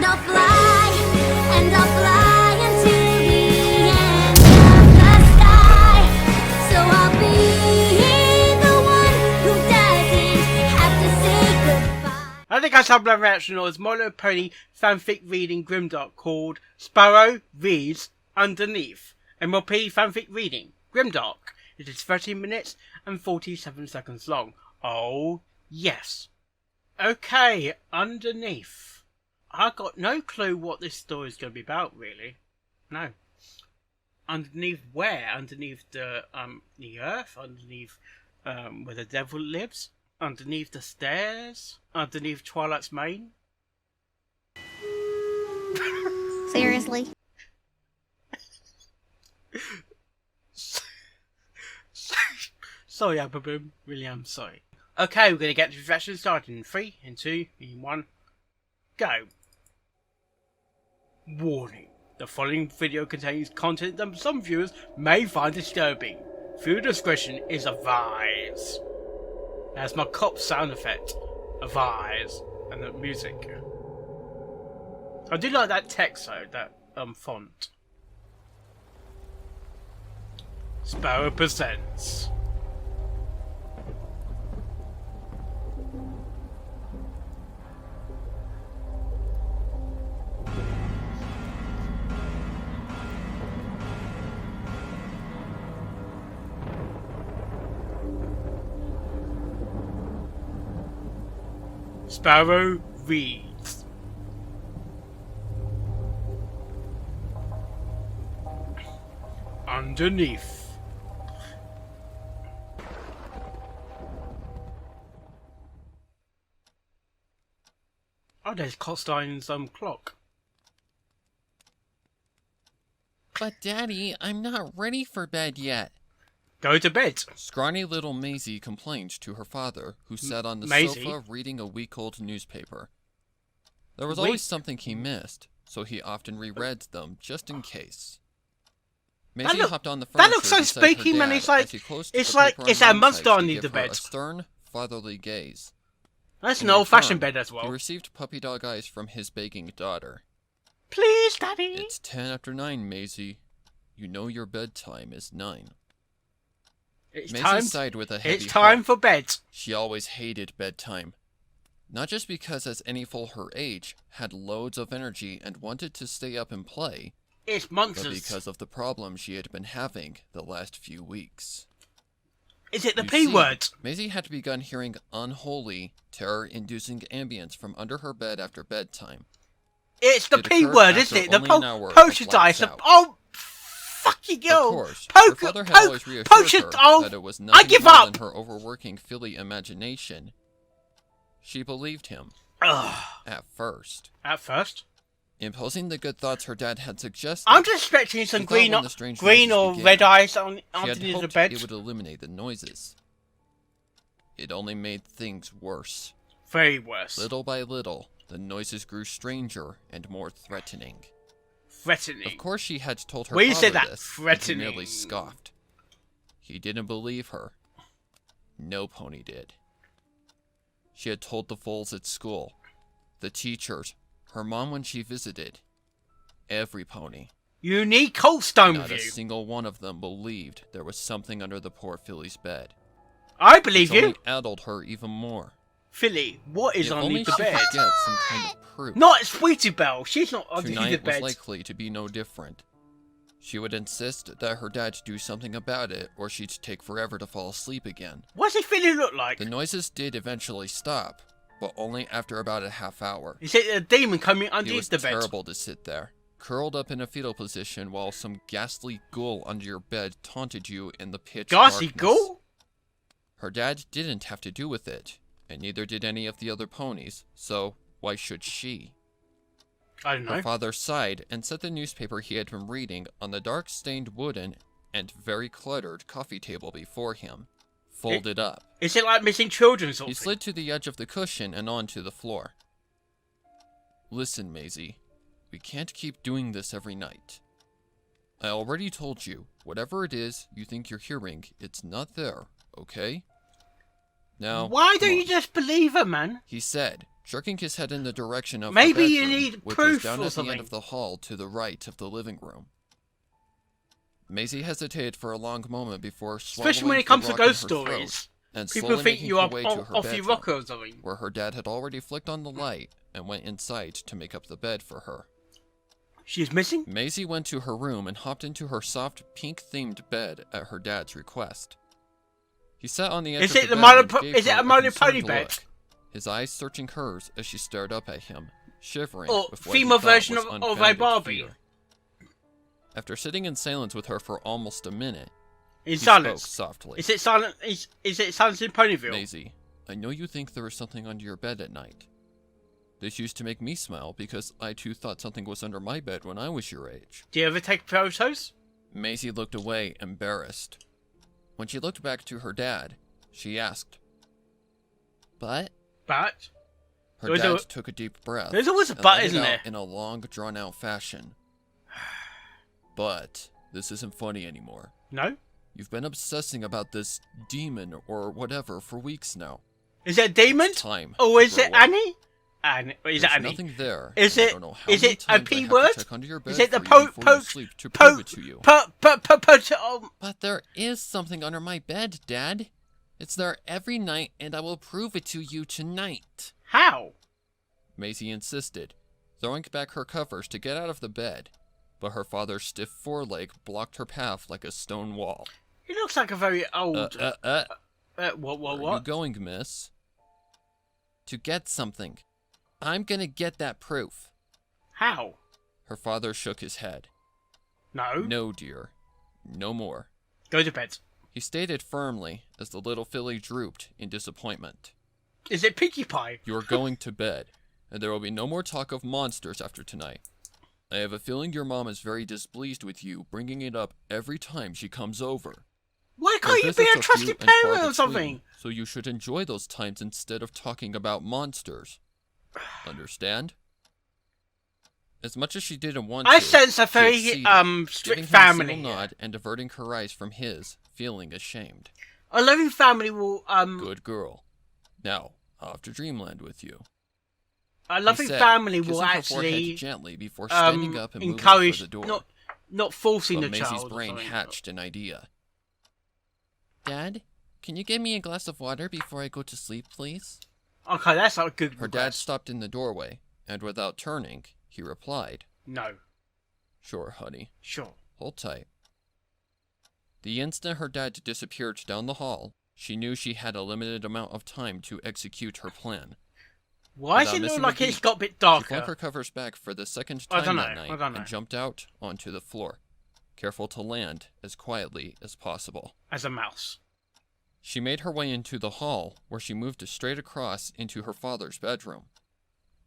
I'll fly, and I'll fly into the end of the sky. So I'll be the one who doesn't have to say goodbye. I think I saw a reaction on My Little Pony fanfic reading GRIMDARK called Sparrow Reads Underneath. MLP Fanfic reading GRIMDARK. It is 13 minutes and 47 seconds long. Oh, yes. Okay, Underneath. I got no clue what this story is going to be about, really. No. Underneath where? Underneath the earth? Underneath where the devil lives? Underneath the stairs? Underneath Twilight's Main? Seriously? Sorry, Ababoom. Really am sorry. Okay, we're going to get the reflection started in 3, in 2, in 1. Go. Warning. The following video contains content that some viewers may find disturbing. Viewer discretion is advised. That's my cop sound effect. Advise. And the music. I do like that text though, that font. Sparrow presents. Sparrow reads. Underneath. Oh, there's Costein's clock. But Daddy, I'm not ready for bed yet. Go to bed. Scrawny little Mazy complained to her father, who sat on the Mazy? sofa reading a week-old newspaper. There was always something he missed, so he often reread them just in case. Mazy hopped on the furniture. That looks so beside her spooky, man. dad It's like as he closed it's the like paper it's on a one monster side to underneath the give her bed. a stern, fatherly gaze. That's In an old-fashioned return, bed as He well. received puppy dog eyes from his begging daughter. Please, Daddy. It's 10 after 9, Mazy. You know your bedtime is 9. It's Mazy time. sighed with a heavy It's time heart. for bed. She always hated bedtime. Not just because, as any fool her age, had loads of energy and wanted to stay up and play, It's but monsters. because of the problems she had been having the last few weeks. Is it the You P see, word? Mazy had begun hearing unholy, terror-inducing ambience from under her bed after bedtime. It's the It P occurred word, after isn't it? The only an hour of potion lights dice. out. Oh, fucking Of hell. course, her father had always reassured potion. her Oh, that it was I nothing give more up. than her overworking filly imagination. She believed him, Ugh. at first. At first, Imposing the good thoughts her dad had suggested, I'm just expecting some She thought green, when the strange green noises or began, red eyes on she had underneath the hoped bed. it would eliminate the noises. It only made things worse. Very worse. Little by little, the noises grew stranger and more threatening. Threatening. Of course she had told her Well, you father said that, this, threatening. and he merely scoffed. He didn't believe her. No pony did. She had told the fools at school, the teachers, her mom when she visited. Every pony. You need cold stone Not with a you. single one of them believed there was something under the poor filly's bed. I believe Which you. only addled her even more. Philly, what is If only underneath the she bed? could get some kind of proof. Not Sweetie Belle. She's not underneath the Tonight was bed. likely to be no different. She would insist that her dad do something about it, or she'd take forever to fall asleep again. What does Philly look like? The noises did eventually stop, but only after about a half hour. Is it a demon coming It underneath was the bed? terrible to sit there, curled up in a fetal position while some ghastly ghoul under your bed taunted you in the pitch Ghastly darkness. ghoul? Her dad didn't have to do with it, and neither did any of the other ponies, so why should she? I don't know. Her father sighed and set the newspaper he had been reading on the dark-stained wooden and very cluttered coffee table before him, folded up. Is it like missing children or something? He slid to the edge of the cushion and onto the floor. Listen, Mazy, we can't keep doing this every night. I already told you, whatever it is you think you're hearing, it's not there, okay? Now, Why come don't you on." just believe her, man? He said, jerking his head in the direction of Maybe the you bedroom, need which proof was down or at the something. end of the hall to the right of the living room. Mazy hesitated for a long moment before swallowing Especially when it the comes to rock in ghost her throat stories. and People slowly think making you her are way to her off your bedroom, rocker or something. where her dad had already flicked on the light and went inside to make up the bed for her. She's missing? Mazy went to her room and hopped into her soft pink-themed bed at her dad's request. He sat on the edge Is of it the the bed and My gave Is it her a My Little concerned Pony bed? look, his eyes searching hers as she stared up at him, shivering Or with what he female thought version was of a unfounded Barbie? fear. After sitting in silence with her for almost a minute, In he silence. spoke softly. Is it silent? Is it silence in Ponyville? Mazy, I know you think there is something under your bed at night. This used to make me smile because I too thought something was under my bed when I was your age. Do you ever take photos? Mazy looked away, embarrassed. When she looked back to her dad, she asked, "But?" But Her There's dad a- took a deep breath. there's always a and but, let it isn't out there? in a long, drawn-out fashion. But this isn't funny anymore. no. You've been obsessing about this demon or whatever for weeks now. Is it a demon? It's time. Or is to it grow up. Annie? Annie. Is There's it Annie? nothing there. Is and I it- don't know how is many it a times I P have to word? check under your bed Is it the for you before you sleep to prove it to you. But there is something under my bed, Dad. It's there every night, and I will prove it to you tonight. How? Mazy insisted, throwing back her covers to get out of the bed, but her father's stiff foreleg blocked her path like a stone wall. It looks like a very old. Where are you What? going, miss? To get something. I'm gonna get that proof. How? Her father shook his head. No. No, dear. No more. Go to bed. He stated firmly as the little filly drooped in disappointment. Is it Pinkie Pie? You are going to bed, and there will be no more talk of monsters after tonight. I have a feeling your mom is very displeased with you bringing it up every time she comes over. Why Her can't you be visits a are trusted few and far parent or between, something? So you should enjoy those times instead of talking about monsters. Understand? As much as she didn't want I to, sense a she very acceded, strict giving him a family. single nod and averting her eyes from his, feeling ashamed. A loving family will Good girl. Now, off to Dreamland with you. A He loving said, family will kissing her forehead actually gently before standing up and moving for encourage the door. not forcing But the Mazy's child. or brain something. hatched an idea. Dad, can you get me a glass of water before I go to sleep, please? Okay, that's not a good Her dad request. stopped in the doorway, and without turning, he replied, No. Sure, honey. Sure. Hold tight. The instant her dad disappeared down the hall, she knew she had a limited amount of time to execute her plan. Why does Without it look missing like a it's beat, got a bit She flung darker? her covers back for the second I time don't that know, I night don't know. and jumped out onto the floor, careful to land as quietly as possible. As a mouse. She made her way into the hall, where she moved straight across into her father's bedroom.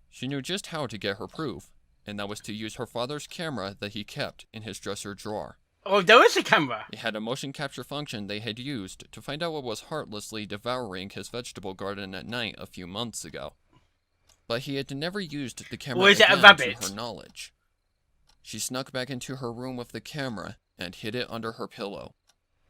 She knew just how to get her proof, and that was to use her father's camera that he kept in his dresser drawer. Oh, there is a camera. It had a motion capture function they had used to find out what was heartlessly devouring his vegetable garden at night a few months ago. But he had never used the camera Or is it a again rabbit? to her knowledge. She snuck back into her room with the camera and hid it under her pillow,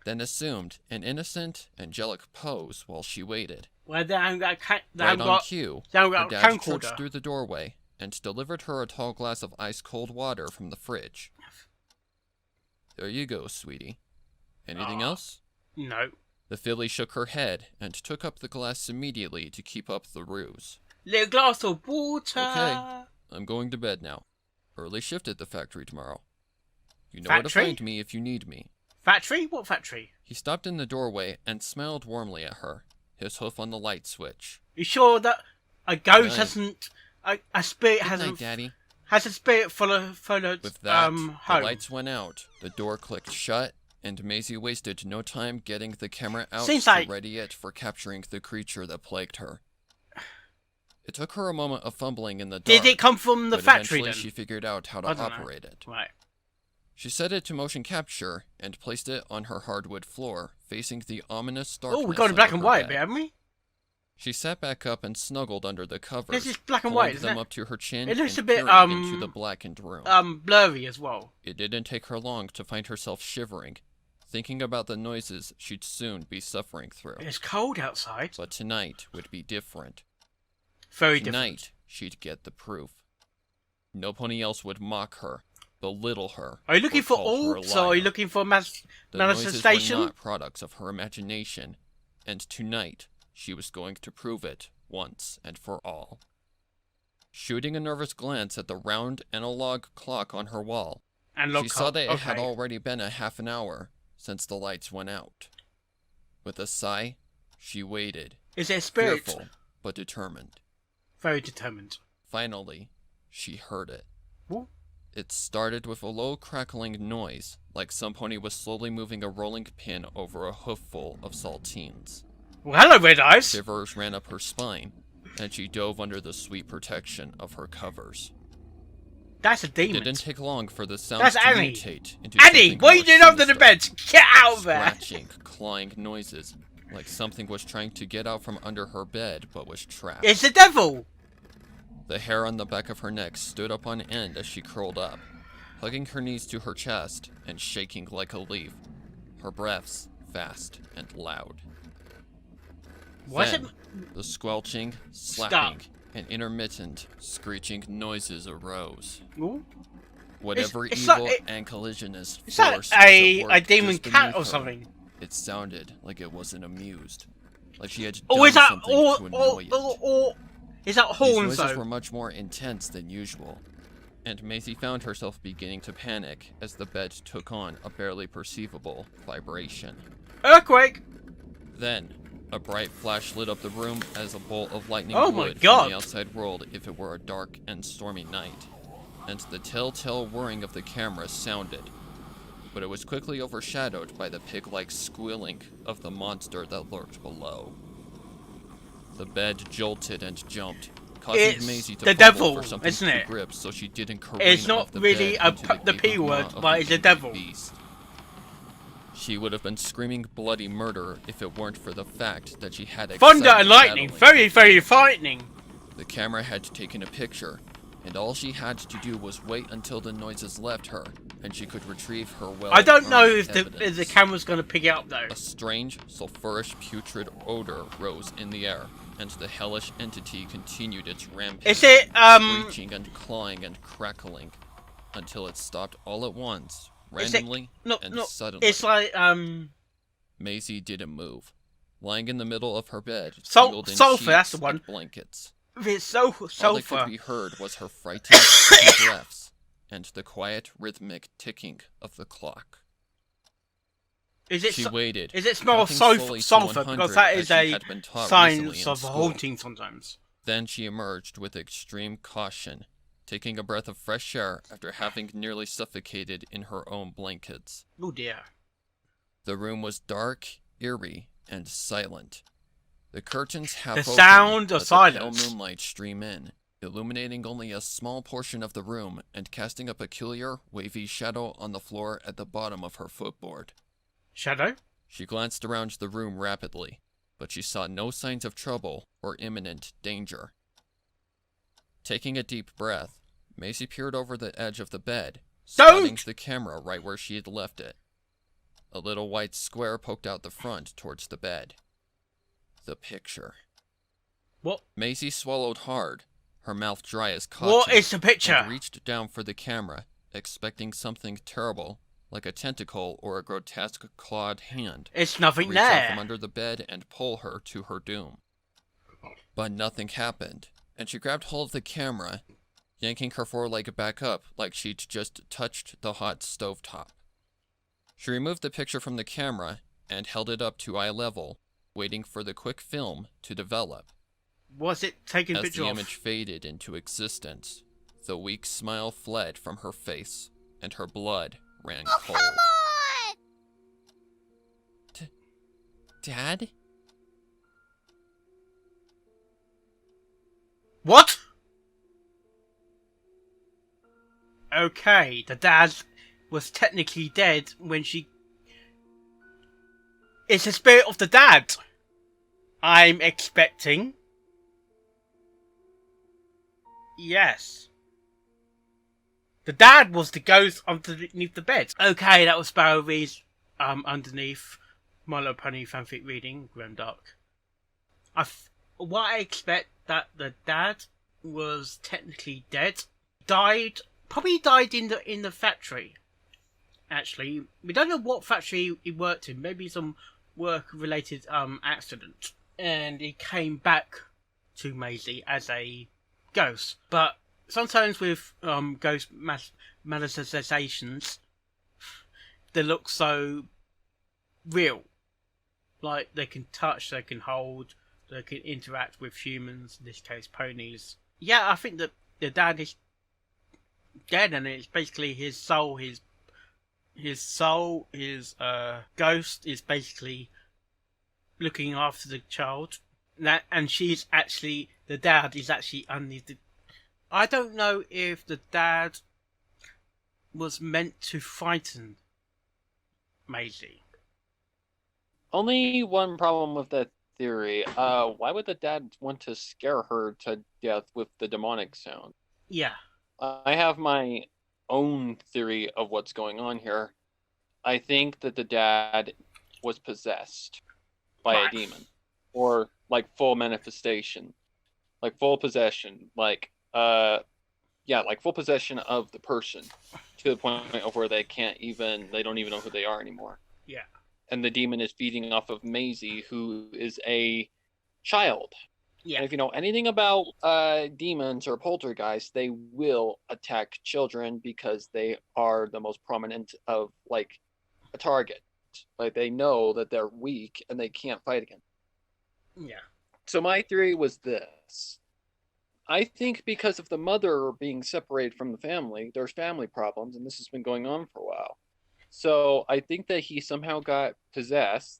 then assumed an innocent, angelic pose while she waited. Well, they haven't got Right on cue, they haven't her got a dad camcorder. trudged through the doorway and delivered her a tall glass of ice-cold water from the fridge. There you go, sweetie. Anything else? No. The filly shook her head and took up the glass immediately to keep up the ruse. Little glass of water. Okay. I'm going to bed now. Early shift at the factory tomorrow. You know where to Factory? find me if you need me. Factory? What factory? He stopped in the doorway and smiled warmly at her, his hoof on the light switch. You sure that a ghost Night. hasn't... A spirit Good hasn't... night, Daddy. Has a spirit followed With that, home? the lights went out, the door clicked shut, and Mazy wasted no time getting the camera out Seems to like- ready it for capturing the creature that plagued her. It took her a moment of fumbling in the dark. Did it come from the but factory eventually then? she figured out how to I don't know. operate it. Right. She set it to motion capture and placed it on her hardwood floor, facing the ominous darkness. Oh, we got it black under and her white, bed. haven't we? She sat back up and snuggled under the covers. This is black and pulling white, isn't them it? up to her chin It looks and a bit, peering into the blackened room. Blurry as well. It didn't take her long to find herself shivering, thinking about the noises she'd soon be suffering through. It's cold outside. But tonight would be different. Very different. Tonight, she'd get the proof. No pony else would mock her, belittle her. Are you looking or for call her a orbs, or are you liar. looking for The noises were manifestation? not products of her imagination, and tonight she was going to prove it once and for all. Shooting a nervous glance at the round analog clock on her wall, she saw that it had already been a half an hour since the lights went out. With a sigh, she waited, Is it a spirit? fearful but determined. Very determined. Finally, she heard it. What? It started with a low crackling noise, like some pony was slowly moving a rolling pin over a hoofful of saltines. Well, hello, Red Eyes. Shivers ran up her spine, and she dove under the sweet protection of her covers. That's a It demon. didn't take long for the sounds That's to Annie. mutate into Annie, something what are you more doing under the sinister. bed? Get out of there! Scratching, clawing noises, like something was trying to get out from under her bed but was trapped. It's the devil! The hair on the back of her neck stood up on end as she curled up, hugging her knees to her chest and shaking like a leaf, her breaths fast and loud. What's Then, it? the squelching, slapping, and intermittent screeching noises arose. Ooh. Whatever it's evil like- and collisionist Is that force was at a work demon just cat beneath or her, something? it sounded like it wasn't amused, like she had done Or is that something to annoy it. or is that These horns noises though? were much more intense than usual, and Mazy found herself beginning to panic as the bed took on a barely perceivable vibration. Earthquake! Then, a bright flash lit up the room as a bolt of lightning Oh my would God. from the outside world if it were a dark and stormy night, and the telltale whirring of the camera sounded. But it was quickly overshadowed by the pig-like squealing of the monster that lurked below. The bed jolted and jumped, causing It's Mazy to the fumble devil, for something isn't to it? grip so she didn't careen It's not off the really bed into the P gaping word, maw of but the it's a angry devil. beast. She would have been screaming bloody murder if it weren't for the fact that she had Thunder excitement and lightning! battling. Very, very frightening! The camera had taken a picture, and all she had to do was wait until the noises left her, and she could retrieve her well. I don't know if the camera's gonna pick it up though. A strange, sulphurous, putrid odor rose in the air, and the hellish entity continued its rampage, Is it, screeching and clawing and crackling, until it stopped all at once, Is it- randomly no, and no, suddenly. it's like, Mazy didn't move, lying in the middle of her bed, Sulphur, tangled in that's the sheets one. and blankets. it's All that sulphur. could be heard was her frightened deep breaths and the quiet, rhythmic ticking of the clock. Is it, She waited. is it smell of counting slowly to sulphur? 100 Because that as is she a had been taught sign recently in of school. haunting sometimes. Then she emerged with extreme caution, taking a breath of fresh air after having nearly suffocated in her own blankets. Oh dear. The room was dark, eerie, and silent. The curtains half The open, sound of let silence. the pale moonlight stream in, illuminating only a small portion of the room and casting a peculiar, wavy shadow on the floor at the bottom of her footboard. Shadow? She glanced around the room rapidly, but she saw no signs of trouble or imminent danger. Taking a deep breath, Macy peered over the edge of the bed, spotting Don't! the camera right where she had left it. A little white square poked out the front towards the bed. The picture. What? Macy swallowed hard, her mouth dry as caution. What is the picture? And reached down for the camera, expecting something terrible, like a tentacle or a grotesque clawed hand, It's nothing reach out from there. under the bed and pull her to her doom. But nothing happened, and she grabbed hold of the camera, yanking her foreleg back up like she'd just touched the hot stovetop. She removed the picture from the camera and held it up to eye level, waiting for the quick film to develop. Was it taking As picture the of? image faded into existence, the weak smile fled from her face, and her blood ran cold. Dad? What? Okay, the dad was technically dead when she... It's the spirit of the dad. I'm expecting. Yes. The dad was the ghost underneath the bed. Okay, that was Sparrow V's underneath My Little Pony Fanfic reading, GRIMDARK. What I expect that the dad was technically dead. Probably died in the factory. Actually, we don't know what factory he worked in. Maybe some work-related accident, and he came back to Mazy as a ghost. But sometimes with ghost manifestations, they look so real. Like they can touch, they can hold, they can interact with humans. In this case, ponies. Yeah, I think that the dad is dead, and it's basically his soul. His ghost is basically looking after the child. And the dad is actually underneath the... I don't know if the dad was meant to frighten Mazy. Only one problem with that theory. Why would the dad want to scare her to death with the demonic sound? Yeah. I have my own theory of what's going on here. I think that the dad was possessed by a demon, or like full manifestation, like full possession, like full possession of the person to the point of where they don't even know who they are anymore. Yeah. And the demon is feeding off of Mazy, who is a child. Yeah. And if you know anything about demons or poltergeists, they will attack children because they are the most prominent of like a target. Like they know that they're weak and they can't fight again. Yeah. So my theory was this. I think because of the mother being separated from the family, there's family problems, and this has been going on for a while. So I think that he somehow got possessed,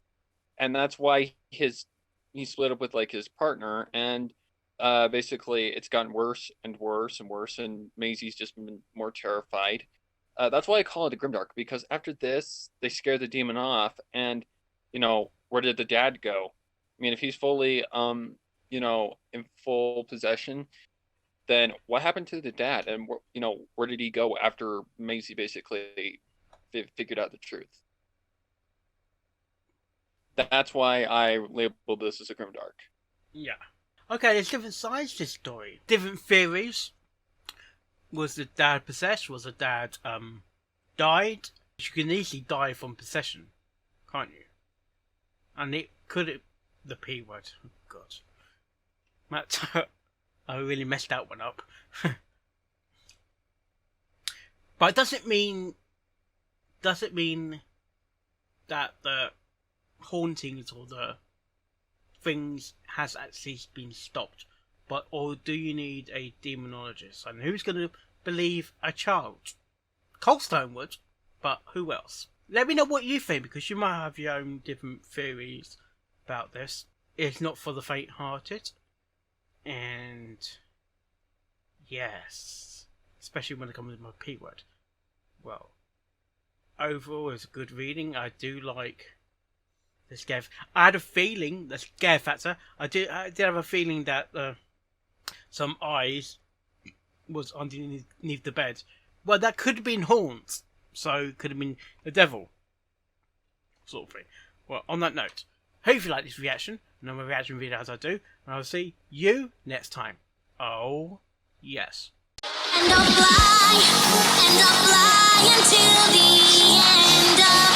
and that's why he split up with like his partner, and basically it's gotten worse and worse and worse, and Mazy's just been more terrified. That's why I call it a grimdark, because after this, they scare the demon off, and where did the dad go? I mean, if he's fully in full possession, then what happened to the dad, and where did he go after Mazy basically figured out the truth? That's why I labeled this as a grimdark. Yeah. Okay, there's different sides to this story. Different theories. Was the dad possessed? Was the dad died? You can easily die from possession, can't you? And the P word. Oh, God. I really messed that one up. But does it mean that the hauntings or the things has actually been stopped? Or do you need a demonologist? And who's going to believe a child? Coldstone would, but who else? Let me know what you think, because you might have your own different theories about this. It's not for the faint-hearted. And yes, especially when it comes to my P word. Well, overall, it's a good reading. I do like the scare. I had a feeling, the scare factor. I did have a feeling that some eyes was underneath the bed. Well, that could have been haunts, so it could have been the devil, sort of thing. Well, on that note, hope you like this reaction. And my reaction video as I do, and I'll see you next time. Oh, yes. And I'll fly until the end of